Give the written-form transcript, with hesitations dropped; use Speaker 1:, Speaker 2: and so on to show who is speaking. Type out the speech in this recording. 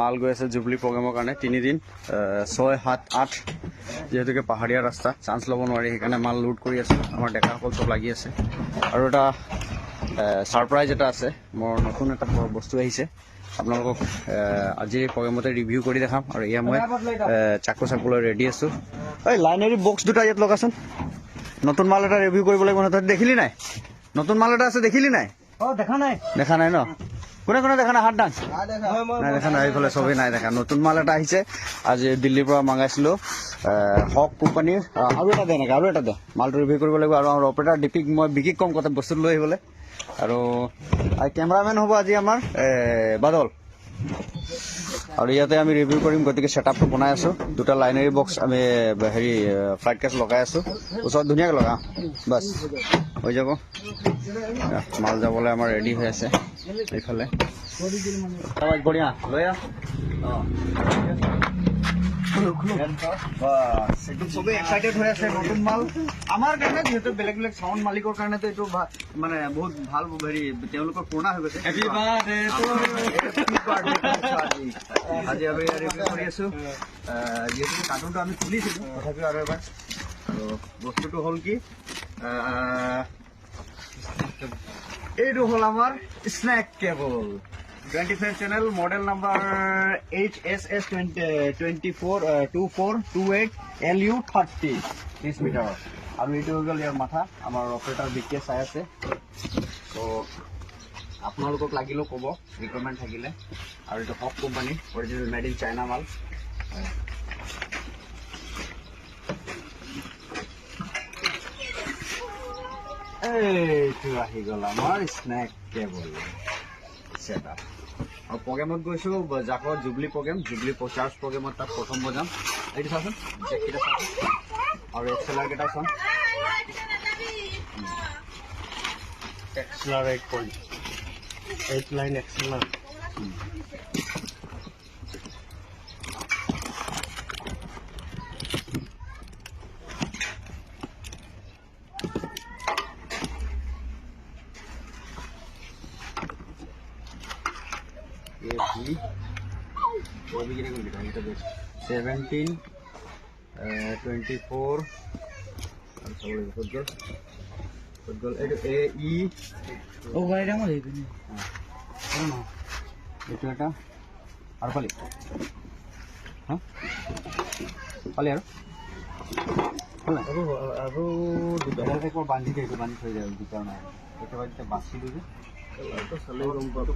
Speaker 1: মাল গৈ আছে জুবলি প্ৰগ্ৰেমৰ কাৰণে 3 দিন 6, 7, 8 যেহেতুকে পাহাৰীয়া ৰাস্তা চান্স ল'ব নোৱাৰি সেইকাৰণে মাল লোড কৰি আছোঁ আমাৰ ডেকাসকল চব লাগি আছে আৰু এটা ছাৰপ্ৰাইজ এটা আছে মোৰ নতুন এটা বস্তু আহিছে আপোনালোকক আজি প্ৰগ্ৰেমতে ৰিভিউ কৰি দেখাম আৰু এয়া মই চাকু চাকুলৈ ৰেডি আছোঁ এই লাইনেৰী বক্স দুটা ইয়াত লগাচোন নতুন মাল এটা ৰিভিউ কৰিব লাগিব নহয় তই দেখিলি নাই নতুন মাল এটা আছে দেখিলি নাই দেখা নাই ন কোনে কোনে দেখা নাই হাত ডাঙ নাই দেখা নাই এইফালে চবেই নাই দেখা নতুন মাল এটা আহিছে আজি দিল্লীৰ পৰা মগাইছিলোঁ হক কোম্পানীৰ আৰু এটা দে এনেকৈ আৰু এটা দে মালটো ৰিভিউ কৰিব লাগিব আৰু আমাৰ অপাৰেটাৰ দীপিক মই বিকিক ক'ম কথা বস্তুটো লৈ আহিবলৈ আৰু কেমেৰামেন হ'ব আজি আমাৰ বাদল আৰু ইয়াতে আমি ৰিভিউ কৰিম গতিকে ছেটআপটো বনাই আছোঁ দুটা লাইনেৰী বক্স আমি হেৰি ফ্লাইট কেছ লগাই আছোঁ ওচৰত ধুনীয়াকৈ লগাওঁ বাছ হৈ যাব মাল যাবলৈ আমাৰ ৰেডি হৈ আছে এইফালে বঢ়িয়া লৈ আহ চবেই এক্সাইটেড হৈ আছে নতুন মাল আমাৰ কাৰণে যিহেতু বেলেগ বেলেগ চাউণ্ড মালিকৰ কাৰণেতো এইটো মানে বহুত ভাল হেৰি তেওঁলোকৰ পুৰণা হৈ গৈছে আজি আমি ৰিভিউ কৰি আছোঁ যিহেতু কাৰ্টুনটো আমি খুলিছিলোঁ তথাপিও আৰু এবাৰ আৰু বস্তুটো হ'ল কি এইটো হ'ল আমাৰ snack cable 25 channel model number HSS2428 LU30 30 মিটাৰৰ আৰু এইটো হৈ গ'ল ইয়াৰ মাথা আমাৰ অপাৰেটাৰ বিকিয়ে চাই আছে ত' আপোনালোকক লাগিলেও ক'ব ৰিকুৱাৰমেণ্ট থাকিলে আৰু এইটো হক company original made in China মাল এইটো আহি গ'ল আমাৰ স্নেক কেবল ছেটআপ আৰু প্ৰগ্ৰেমত গৈছোঁ জাকৰ জুবলি প্ৰগ্ৰেম জুবলি চাৰ্জ প্ৰগ্ৰেমত তাত প্ৰথম বজাম এইটো চাচোন জেককেইটা চাচোন আৰু এক্সেলাৰকেইটা চাওঁ
Speaker 2: এক্সেলাৰ 8 লাইন এক্সেলাৰ
Speaker 1: वो भी गिरेगा बेटा ये तो 17 24 फुटबॉल ए ই
Speaker 2: ও গাড়ি ডাঙৰ হৈ পিনে
Speaker 1: এইটো এটা আৰু পালি হা পালি আৰু দুটা টাইপৰ বান্ধি দিয়ে বান্ধি থৈ যায় দুটা নাই একেবাৰে বাছি দিওঁ যে চলে গম পাব